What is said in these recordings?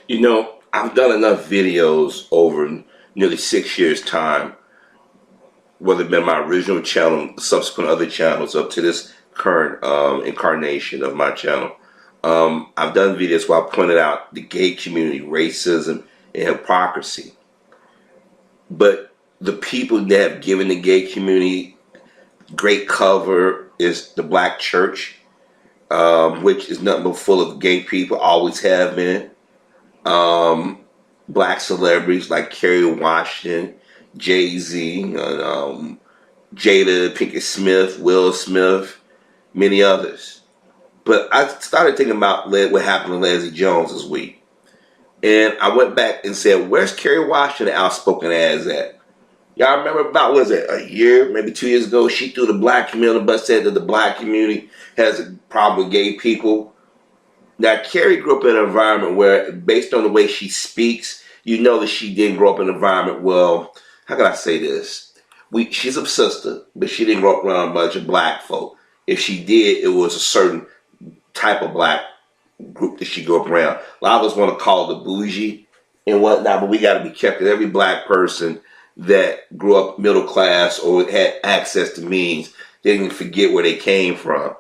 You know, I've done enough videos over nearly 6 years' time, whether it been my original channel, subsequent other channels, up to this current incarnation of my channel. I've done videos where I pointed out the gay community, racism, and hypocrisy. But the people that have given the gay community great cover is the black church, which is nothing but full of gay people, always have been. Black celebrities like Kerry Washington, Jay-Z, Jada Pinkett Smith, Will Smith, many others. But I started thinking about what happened to Leslie Jones this week. And I went back and said, where's Kerry Washington outspoken as at? Y'all remember about, what was it, a year, maybe 2 years ago, she threw the black community, but said that the black community has a problem with gay people. Now, Kerry grew up in an environment where, based on the way she speaks, you know that she didn't grow up in an environment, well, how can I say this? She's a sister, but she didn't grow up around a bunch of black folk. If she did, it was a certain type of black group that she grew up around. A lot of us want to call the bougie and whatnot, but we got to be careful. Every black person that grew up middle class or had access to means, they didn't forget where they came from.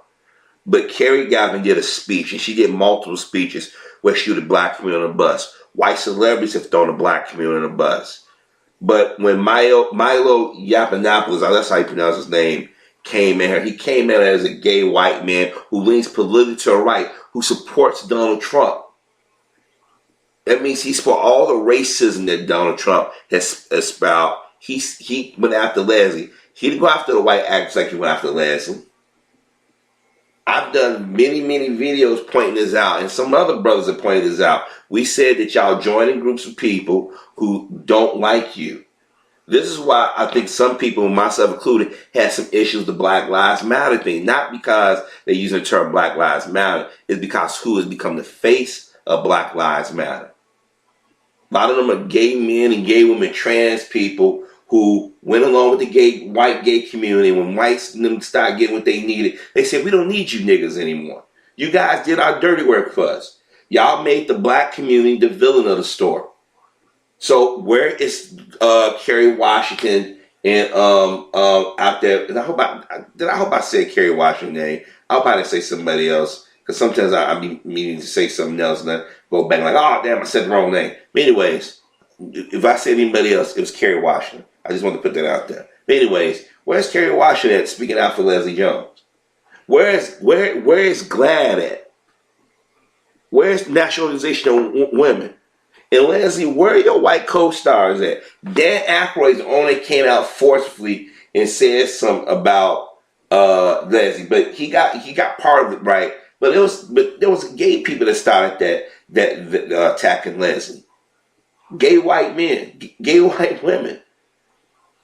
But Kerry Gavin did a speech, and she did multiple speeches where she threw the black community on the bus. White celebrities have thrown the black community on the bus. But when Milo Yiannopoulos, that's how you pronounce his name, came in here, he came in as a gay white man who leans politically to the right, who supports Donald Trump. That means he supports all the racism that Donald Trump has espoused. He went after Leslie. He didn't go after the white actors like he went after Leslie. I've done many videos pointing this out, and some other brothers have pointed this out. We said that y'all joining groups of people who don't like you. This is why I think some people, myself included, had some issues with the Black Lives Matter thing. Not because they're using the term Black Lives Matter. It's because who has become the face of Black Lives Matter. A lot of them are gay men and gay women, trans people who went along with the white gay community. When whites them started getting what they needed, they said, we don't need you niggas anymore. You guys did our dirty work for us. Y'all made the black community the villain of the story. So where is Kerry Washington and out there? And I hope I said Kerry Washington's name. I hope I didn't say somebody else, because sometimes I be meaning to say something else and I go back like, oh damn, I said the wrong name. But anyways, if I said anybody else, it was Kerry Washington. I just want to put that out there. But anyways, where's Kerry Washington at speaking out for Leslie Jones? Where is GLAAD at? Where's Nationalization of Women? And Leslie, where are your white co-stars at? Dan Aykroyd's only came out forcefully and said something about Leslie, but he got part of it right. But there was gay people that started that attacking Leslie. Gay white men, gay white women.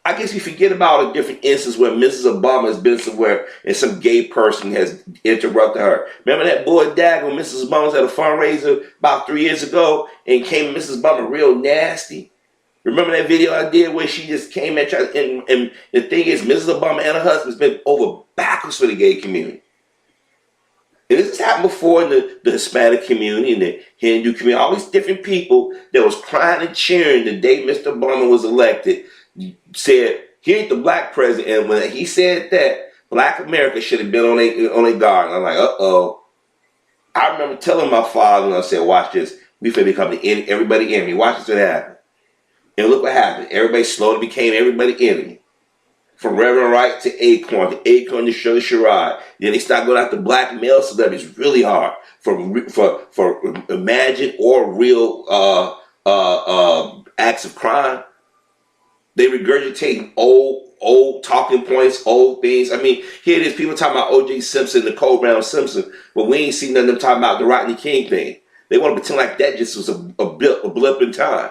I guess we forget about a different instance where Mrs. Obama has been somewhere and some gay person has interrupted her. Remember that boy Dag when Mrs. Obama was at a fundraiser about 3 years ago and came Mrs. Obama real nasty? Remember that video I did where she just came and tried, and the thing is, Mrs. Obama and her husband's been over backwards for the gay community. And this has happened before in the Hispanic community and the Hindu community. All these different people that was crying and cheering the day Mr. Obama was elected said, he ain't the black president. And when he said that, black America should have been on a guard. And I'm like, uh-oh. I remember telling my father, and I said, watch this. We finna become everybody enemy. Watch this what happen. And look what happened. Everybody slowly became everybody enemy. From Reverend Wright to Acorn to Sugar Sherrod. Then they start going after black male celebrities really hard for imagined or real acts of crime. They regurgitate old talking points, old things. I mean, here it is, people talking about O.J. Simpson, Nicole Brown Simpson, but we ain't seen none of them talking about the Rodney King thing. They want to pretend like that just was a blip in time.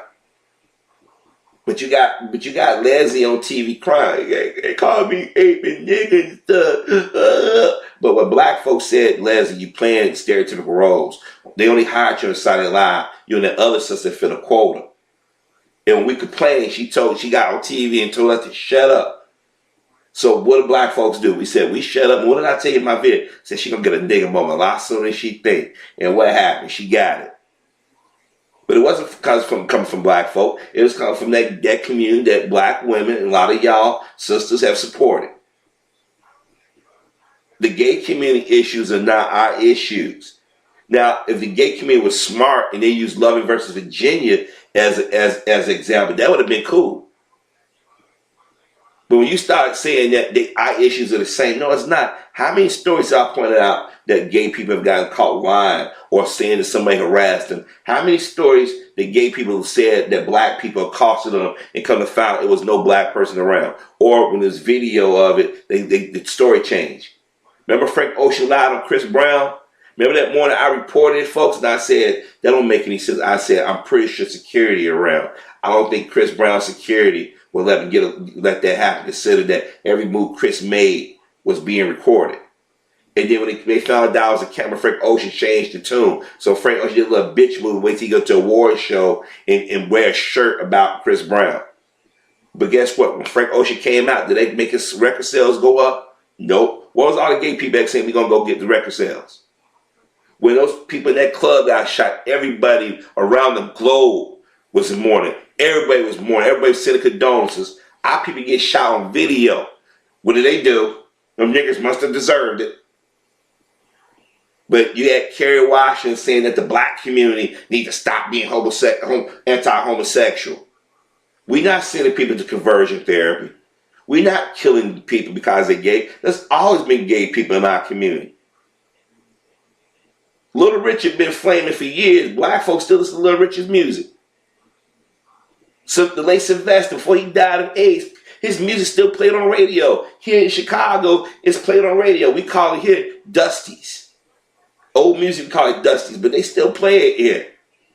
But you got Leslie on TV crying. They call me ape and nigga and stuff. But what black folks said, Leslie, you playing stereotypical roles. They only hired you on Saturday Night Live. You and that other sister fit a quota. And when we complained, she got on TV and told us to shut up. So what do black folks do? We said, we shut up. And what did I tell you in my video? I said she gonna get a nigga moment a lot sooner than she think. And what happened? She got it. But it wasn't because coming from black folk. It was coming from that community that black women and a lot of y'all sisters have supported. The gay community issues are not our issues. Now, if the gay community was smart and they used Loving versus Virginia as an example, that would have been cool. But when you start saying that our issues are the same, no, it's not. How many stories I pointed out that gay people have gotten caught lying or saying that somebody harassed them? How many stories that gay people have said that black people accosted them and come to find out it was no black person around? Or when there's video of it, the story changed. Remember Frank Ocean lied on Chris Brown? Remember that morning I reported it, folks, and I said, that don't make any sense. I said, I'm pretty sure security around. I don't think Chris Brown's security will let that happen. Consider that every move Chris made was being recorded. And then when they found out that was a camera, Frank Ocean changed the tune. So Frank Ocean did a little bitch move, wait till he go to a award show and wear a shirt about Chris Brown. But guess what? When Frank Ocean came out, did they make his record sales go up? Nope. What was all the gay people saying we gonna go get the record sales? When those people in that club got shot, everybody around the globe was mourning. Everybody was mourning. Everybody was sending condolences. Our people get shot on video. What did they do? Them niggas must have deserved it. But you had Kerry Washington saying that the black community need to stop being anti-homosexual. We're not sending people to conversion therapy. We're not killing people because they're gay. There's always been gay people in our community. Little Richard been flaming for years. Black folks still listen to Little Richard's music. So the late Sylvester, before he died of AIDS, his music still played on radio. Here in Chicago, it's played on radio. We call it here Dusties. Old music, we call it Dusties, but they still play it here.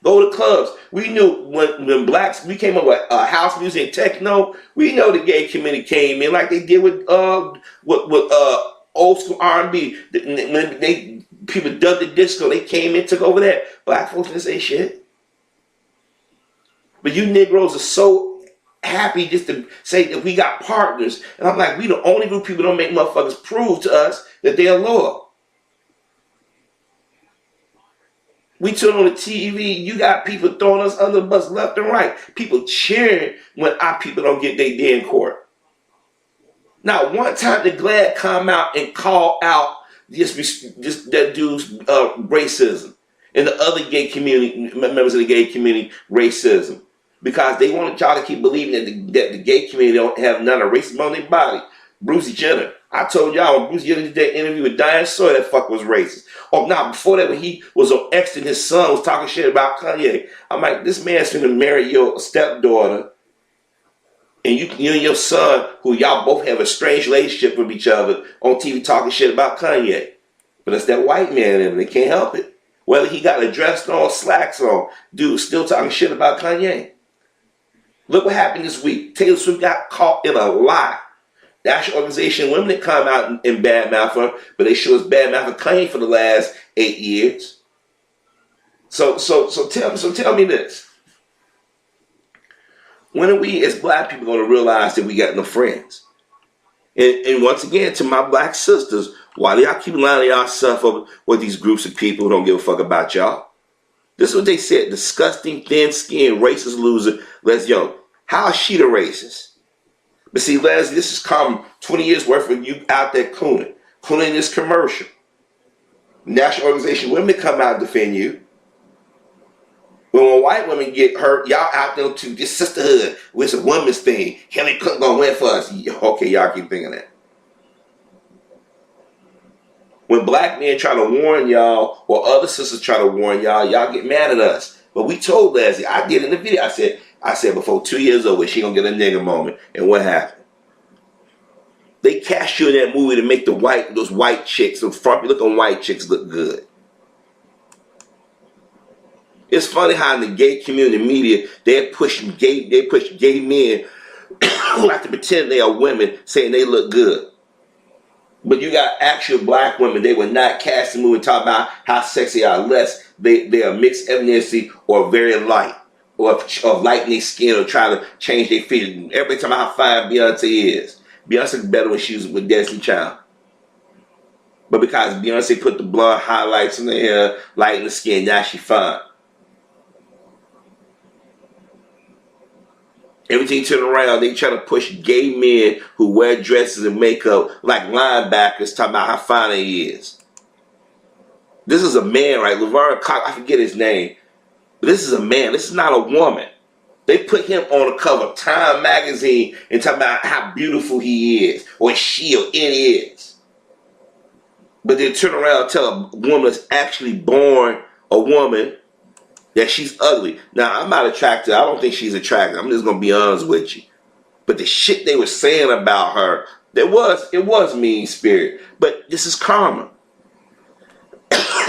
Go to clubs. We knew when blacks, we came up with house music and techno, we know the gay community came in like they did with old school R&B. When people dubbed the disco, they came in, took over that. Black folks didn't say shit. But you Negroes are so happy just to say that we got partners. And I'm like, we the only group of people don't make motherfuckers prove to us that they're loyal. We turn on the TV, you got people throwing us under the bus left and right. People cheering when our people don't get their day in court. Now, one time the GLAAD come out and call out just that dude's racism and the other gay community, members of the gay community, racism. Because they wanted y'all to keep believing that the gay community don't have none of racism on their body. Brucey Jenner. I told y'all when Brucey Jenner did that interview with Diane Sawyer, that fuck was racist. Oh, now before that, when he was on X and his son was talking shit about Kanye, I'm like, this man's finna marry your stepdaughter, and you and your son, who y'all both have a strange relationship with each other, on TV talking shit about Kanye. But it's that white man in him. They can't help it. Whether he got a dress on, slacks on, dude still talking shit about Kanye. Look what happened this week. Taylor Swift got caught in a lie. The actual organization, women that come out and badmouth her, but they show us badmouth Kanye for the last 8 years. So tell me this. When are we as black people going to realize that we got no friends? And once again, to my black sisters, why do y'all keep lining yourself up with these groups of people who don't give a fuck about y'all? This is what they said. Disgusting, thin-skinned, racist loser. Les Young. How is she the racist? But see, Leslie, this has come 20 years worth of you out there cooning this commercial. National organization, women come out and defend you. When white women get hurt, y'all out there to this sisterhood. It's a woman's thing. Hillary Clinton gonna win for us. Okay, y'all keep thinking that. When black men try to warn y'all, or other sisters try to warn y'all, y'all get mad at us. But we told Leslie, I did in the video, I said before 2 years old, she gonna get a nigga moment. And what happened? They cast you in that movie to make those white chicks, those frumpy looking white chicks look good. It's funny how in the gay community media, they push gay men who like to pretend they are women, saying they look good. But you got actual black women, they would not cast the movie and talk about how sexy they are unless they are mixed ethnicity or very light, or lighten their skin or try to change their features. Everybody talking about how fine Beyonce is. Beyonce is better when she was with Destiny Child. But because Beyonce put the blonde highlights in her hair, lighten the skin, now she fine. Everything turn around, they try to push gay men who wear dresses and makeup like linebackers, talking about how fine he is. This is a man, right? Laverne Cox, I forget his name. But this is a man. This is not a woman. They put him on the cover of Time magazine and talk about how beautiful he is, or she, or it is. But then turn around and tell a woman that's actually born a woman that she's ugly. Now, I'm not attracted. I don't think she's attractive. I'm just going to be honest with you. But the shit they were saying about her, it was mean spirit. But this is karma.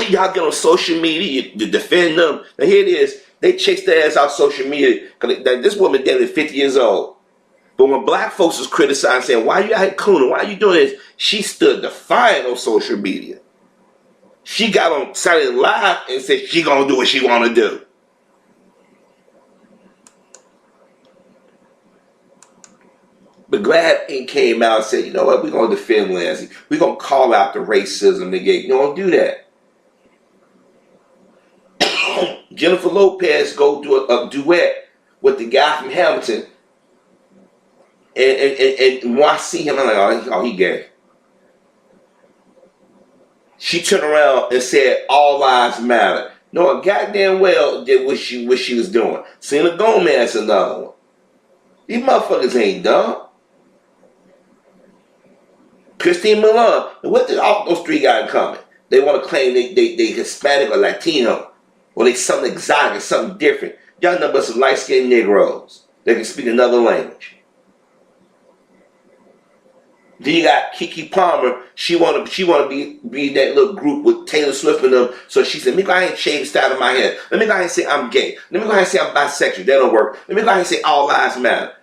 Y'all get on social media to defend them. Now here it is. They chase their ass off social media. This woman dead at 50 years old. But when black folks was criticizing, saying, why you out here cooning? Why you doing this? She stood defiant on social media. She got on Saturday Night Live and said she gonna do what she wanna do. But Glad Inc. came out and said, you know what, we're gonna defend Lansing. We're gonna call out the racism. You don't do that. Jennifer Lopez go do a duet with the guy from Hamilton, and when I see him, I'm like, oh, he gay. She turned around and said, all lives matter. No, goddamn well did what she was doing. Selena Gomez, another one. These motherfuckers ain't dumb. Christine Milan, what did all those three got in common? They want to claim they Hispanic or Latino, or they something exotic, something different. Y'all know about some light-skinned Negroes that can speak another language. Then you got Keke Palmer. She wanna be that little group with Taylor Swift and them. So she said, let me go ahead and shave the style of my head. Let me go ahead and say I'm gay. Let me go ahead and say I'm bisexual. That don't work. Let me go ahead and say all lives matter.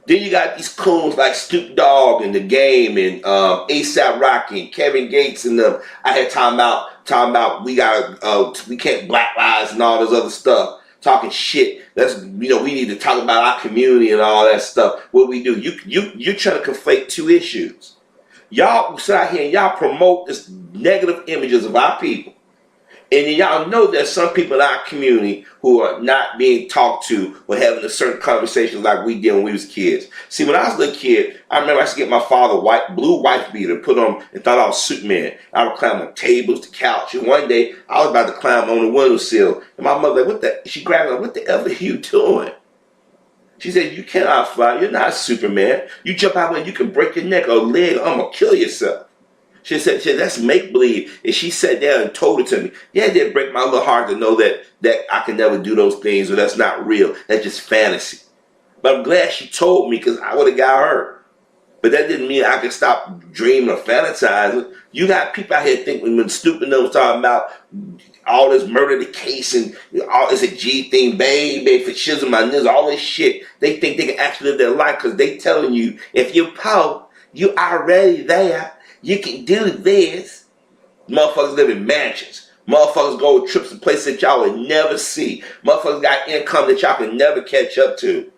Then you got these coons like Snoop Dogg and The Game and A$AP Rocky and Kevin Gates and them. I had talking about we can't black lives and all this other stuff. Talking shit. We need to talk about our community and all that stuff. What we do, you're trying to conflate two issues. Y'all sit out here and y'all promote this negative images of our people. And y'all know there's some people in our community who are not being talked to or having a certain conversation like we did when we was kids. See, when I was a little kid, I remember I used to get my father blue wife beater, put on, and thought I was Superman. I would climb on tables, the couch, and one day I was about to climb on the windowsill, and my mother she grabbed me, what the hell are you doing? She said, you cannot fly, you're not Superman. You jump out when you can break your neck or leg, or I'm gonna kill yourself. She said, that's make-believe. And she sat down and told it to me. Yeah, it did break my little heart to know that I can never do those things, or that's not real. That's just fantasy. But I'm glad she told me, because I would have got hurt. But that didn't mean I could stop dreaming or fantasizing. You got people out here thinking when stupid was talking about all this murder the case and all this a G thing, baby, for shizzle my nizzle, all this shit. They think they can actually live their life because they telling you, if you're poor, you already there. You can do this. Motherfuckers live in mansions. Motherfuckers go on trips to places that y'all would never see. Motherfuckers got income that y'all can never catch up to.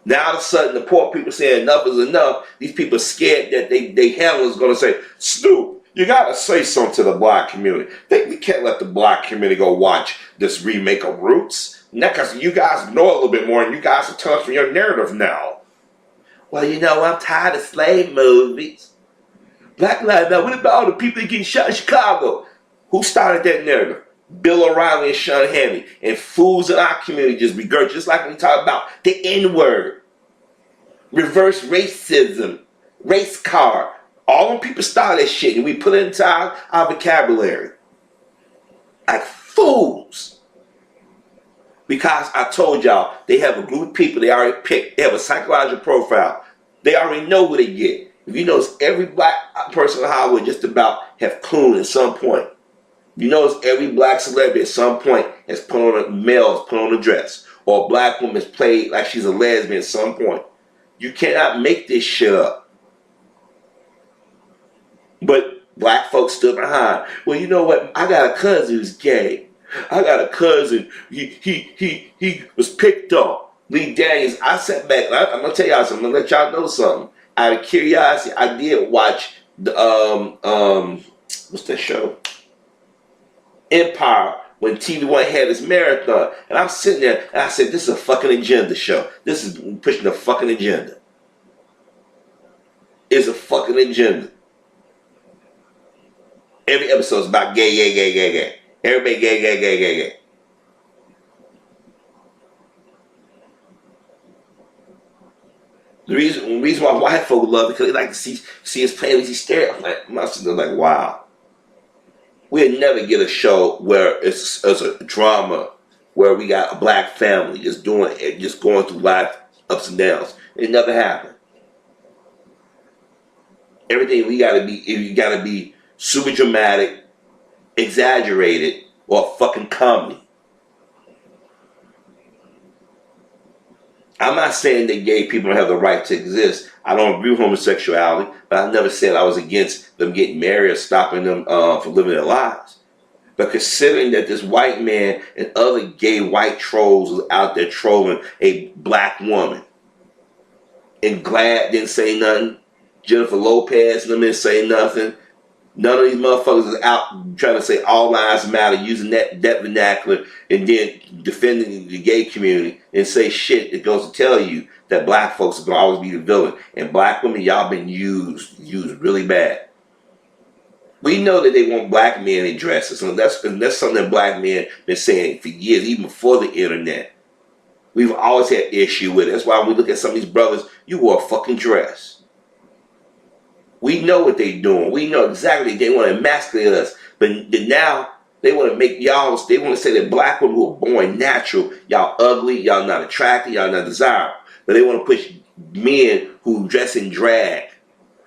Now all of a sudden the poor people saying enough is enough. These people are scared that they handlers going to say, Snoop, you got to say something to the black community. We can't let the black community go watch this remake of Roots. Now because you guys know a little bit more and you guys are telling us from your narrative now. Well, I'm tired of slave movies. Black Lives Matter. What about all the people that getting shot in Chicago? Who started that narrative? Bill O'Reilly and Sean Hannity. And fools in our community just regurgitate, just like when we talk about the N-word, reverse racism, race card. All them people started that shit and we put it into our vocabulary. Like fools. Because I told y'all, they have a group of people they already picked. They have a psychological profile. They already know who they get. If you notice, every black person in Hollywood just about have cooned at some point. You notice every black celebrity at some point has put on a dress. Or a black woman has played like she's a lesbian at some point. You cannot make this shit up. But black folks stood behind. Well, you know what? I got a cousin who's gay. I got a cousin, he was picked up. Lee Daniels, I sat back, I'm going to tell y'all something, I'm going to let y'all know something. Out of curiosity, I did watch the what's that show? Empire when TV One had this marathon, and I'm sitting there and I said, "This is a fucking agenda show. This is pushing a fucking agenda. It's a fucking agenda. Every episode is about gay, gay, gay, gay, gay. Everybody gay, gay, gay, gay, gay." The reason why white folk love it because they like to see us playing these stereotypes. My sister's like, wow. We'll never get a show where it's a drama where we got a black family just doing it, just going through life ups and downs. It never happened. Everything you gotta be super dramatic, exaggerated, or fucking comedy. I'm not saying that gay people don't have the right to exist. I don't agree with homosexuality, but I never said I was against them getting married or stopping them from living their lives. But considering that this white man and other gay white trolls was out there trolling a black woman, and Glad didn't say nothing, Jennifer Lopez and them didn't say nothing, none of these motherfuckers is out trying to say all lives matter, using that vernacular, and then defending the gay community and say shit that goes to tell you that black folks are going to always be the villain. And black women, y'all been used really bad. We know that they want black men in dresses, and that's something that black men been saying for years, even before the internet. We've always had issue with it. That's why when we look at some of these brothers, you wore a fucking dress. We know what they're doing. We know exactly they want to emasculate us. But now they want to make y'all, they want to say that black women who are born natural, y'all ugly, y'all not attractive, y'all not desirable. But they want to push men who dress in drag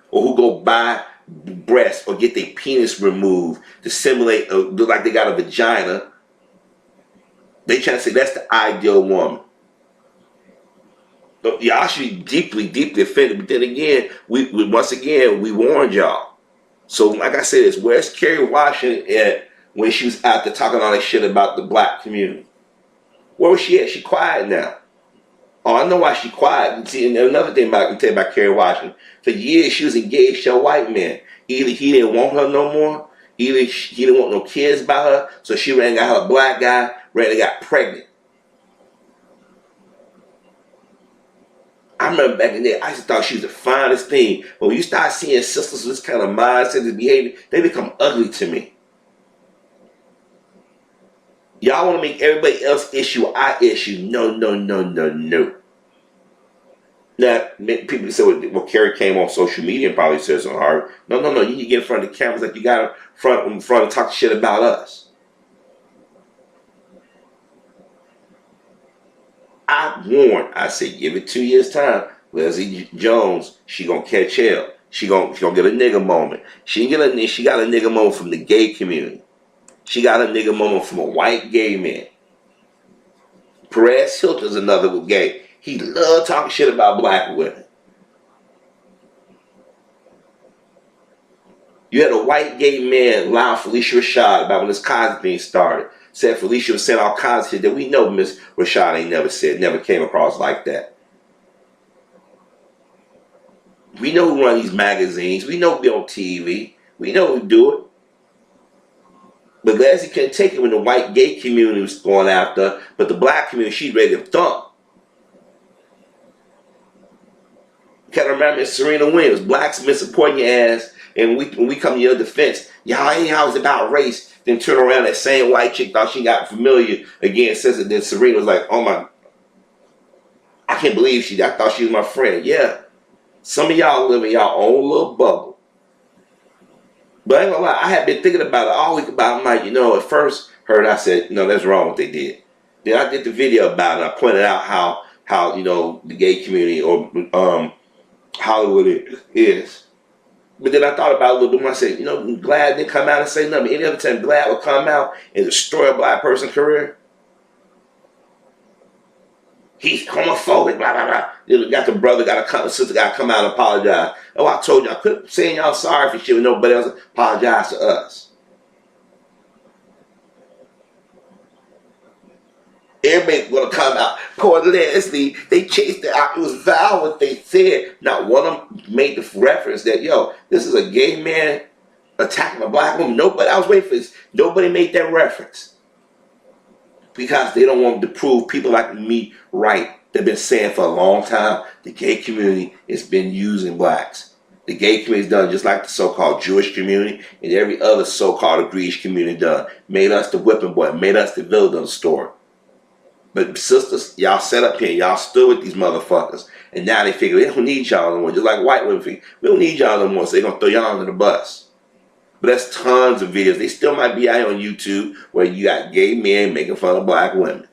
or who go buy breasts or get their penis removed to simulate, look like they got a vagina. They trying to say that's the ideal woman. Y'all should be deeply, deeply offended. But then again, we once again, we warned y'all. So like I said, where's Kerry Washington at when she was out there talking all that shit about the black community? Where was she at? She quiet now. Oh, I know why she quiet. See, and another thing I can tell you about Kerry Washington. For years, she was engaged to a white man. Either he didn't want her no more, either he didn't want no kids by her, so she ran and got her a black guy, ran and got pregnant. I remember back in there, I just thought she was the finest thing. But when you start seeing sisters with this kind of mindset and behavior, they become ugly to me. Y'all want to make everybody else issue our issue. No, no, no, no, no. Now, people say, well, Carrie came on social media and probably says on her. No, no, no. You need to get in front of the cameras like you got in front and talk shit about us. I warned. I said, give it 2 years time. Leslie Jones, she gonna catch hell. She gonna get a nigga moment. She got a nigga moment from the gay community. She got a nigga moment from a white gay man. Perez Hilton's another gay. He loved talking shit about black women. You had a white gay man lie Felicia Rashad about when this Cosby thing started. Said Felicia was saying all kinds of shit that we know Miss Rashad ain't never said, never came across like that. We know who run these magazines. We know we on TV. We know who do it. But Leslie couldn't take it when the white gay community was going after her, but the black community, she's ready to thump. You gotta remember Serena Williams, blacks been supporting your ass, and when we come to your defense, y'all ain't always about race. Then turn around, that same white chick thought she got familiar again, says it. Then Serena was like, oh my, I can't believe I thought she was my friend. Yeah. Some of y'all live in y'all own little bubble. But I ain't gonna lie, I had been thinking about it all week about it. I'm like, at first I said, no, that's wrong what they did. Then I did the video about it and I pointed out how the gay community or Hollywood is. But then I thought about it a little bit more. I said, Glad didn't come out and say nothing. Any other time Glad would come out and destroy a black person's career. He's homophobic, blah, blah, blah. The sister got to come out and apologize. Oh, I told you, I quit saying y'all sorry for shit when nobody else apologized to us. Everybody gonna come out. Poor Leslie, they chased it out. It was vile what they said. Not one of them made the reference that, this is a gay man attacking a black woman. Nobody, I was waiting for this. Nobody made that reference. because they don't want to prove people like me right. They've been saying for a long time the gay community has been using blacks. The gay community is done just like the so-called Jewish community and every other so-called Greek community done. Made us the whipping boy, made us the villain of the story. But sisters, y'all sat up here, y'all stood with these motherfuckers, and now they figure they don't need y'all no more. Just like white women figure, we don't need y'all no more, so they're going to throw y'all under the bus. But there's tons of videos. They still might be out on YouTube where you got gay men making fun of black women.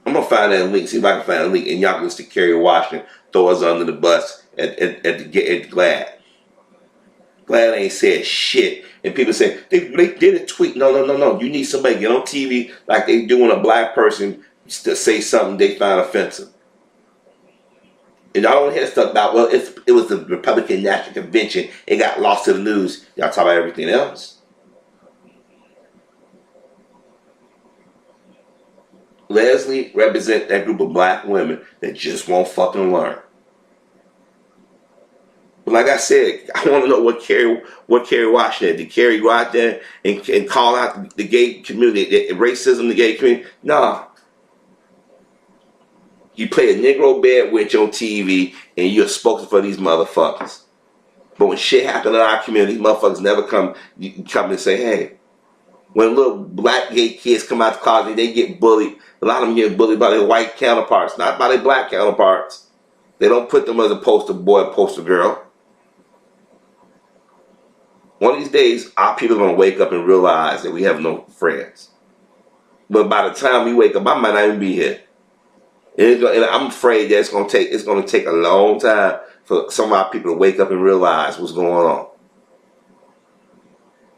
I'm going to find that link, see if I can find a link, and y'all can listen to Kerry Washington throw us under the bus at Glad. Glad ain't said shit. And people say, they did a tweet. No. You need somebody to get on TV like they doing a black person to say something they find offensive. And y'all don't hear stuff about, well, it was the Republican National Convention. It got lost to the news. Y'all talk about everything else. Leslie represents that group of black women that just won't fucking learn. But like I said, I want to know what Kerry Washington did. Did Kerry go out there and call out the gay community, the racism, the gay community? No. You play a Negro bed witch on TV and you're spokesman for these motherfuckers. But when shit happen in our community, these motherfuckers never come and say, hey. When little black gay kids come out the closet, they get bullied. A lot of them get bullied by their white counterparts, not by their black counterparts. They don't put them as a poster boy, poster girl. One of these days, our people are going to wake up and realize that we have no friends. But by the time we wake up, I might not even be here. And I'm afraid that it's going to take a long time for some of our people to wake up and realize what's going on.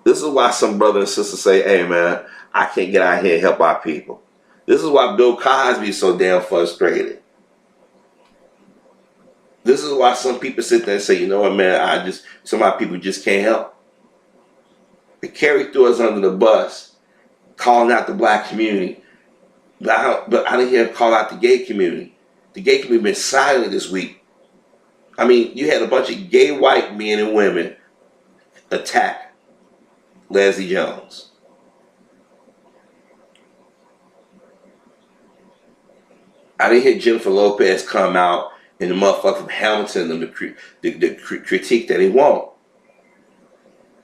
This is why some brothers and sisters say, hey man, I can't get out here and help our people. This is why Bill Cosby is so damn frustrated. This is why some people sit there and say, you know what man, some of our people just can't help. They carry through us under the bus, calling out the black community. But I didn't hear him call out the gay community. The gay community been silent this week. I mean, you had a bunch of gay white men and women attack Leslie Jones. I didn't hear Jennifer Lopez come out and the motherfucker from Hamilton and the critique that he won't.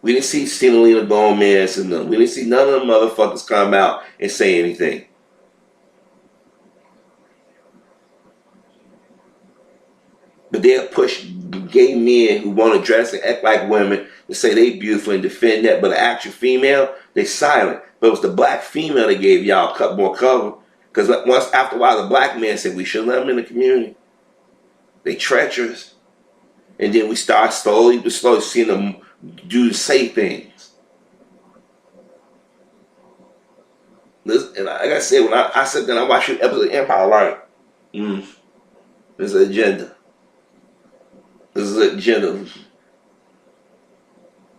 We didn't see Selena Gomez and we didn't see none of them motherfuckers come out and say anything. But they'll push gay men who want to dress and act like women to say they beautiful and defend that, but the actual female, they silent. But it was the black female that gave y'all more cover. Because after a while, the black man said we shouldn't let them in the community. They treacherous. And then we start slowly seeing them say things. Listen, and like I said, when I sat down, I watched an episode of Empire, like, there's an agenda. This is an agenda.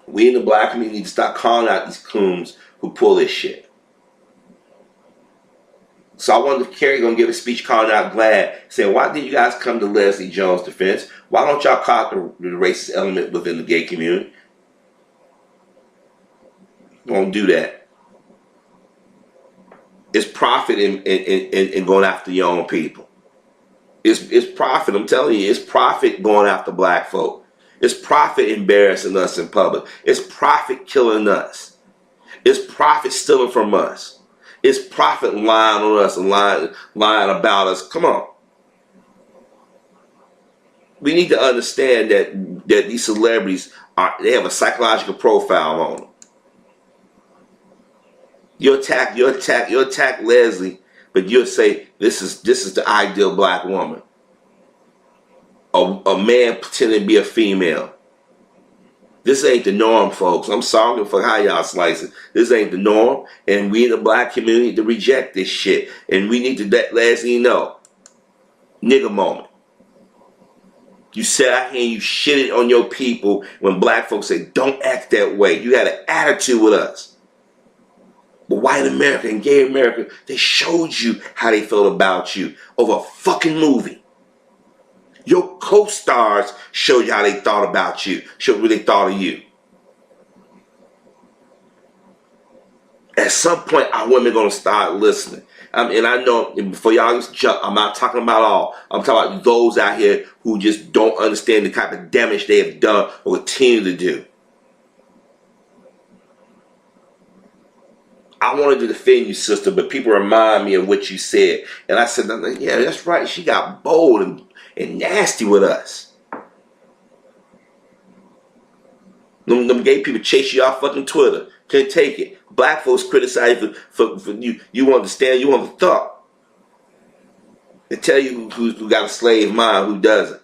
We in the black community need to start calling out these coons who pull this shit. So I wonder if Kerry gonna give a speech calling out Glad, saying, why did you guys come to Leslie Jones' defense? Why don't y'all call out the racist element within the gay community? Don't do that. It's profit in going after your own people. It's profit, I'm telling you, it's profit going after black folk. It's profit embarrassing us in public. It's profit killing us. It's profit stealing from us. It's profit lying on us and lying about us. Come on. We need to understand that these celebrities they have a psychological profile on them. You attack Leslie, but you'll say this is the ideal black woman. A man pretending to be a female. This ain't the norm, folks. I'm sorry for how y'all slice it. This ain't the norm, and we in the black community need to reject this shit. And we need to let Leslie know. Nigga moment. You sat out here and you shitted on your people when black folks say, don't act that way. You had an attitude with us. But white America and gay America, they showed you how they felt about you over a fucking movie. Your co-stars showed you how they thought about you, showed what they thought of you. At some point, our women gonna start listening. And I know, before y'all jump, I'm not talking about all. I'm talking about those out here who just don't understand the type of damage they have done or continue to do. I wanted to defend you, sister, but people remind me of what you said. And I said, yeah, that's right. She got bold and nasty with us. Them gay people chase you off fucking Twitter. Can't take it. Black folks criticize you for you. You want to stand, you want to talk. They tell you who got a slave mind, who doesn't.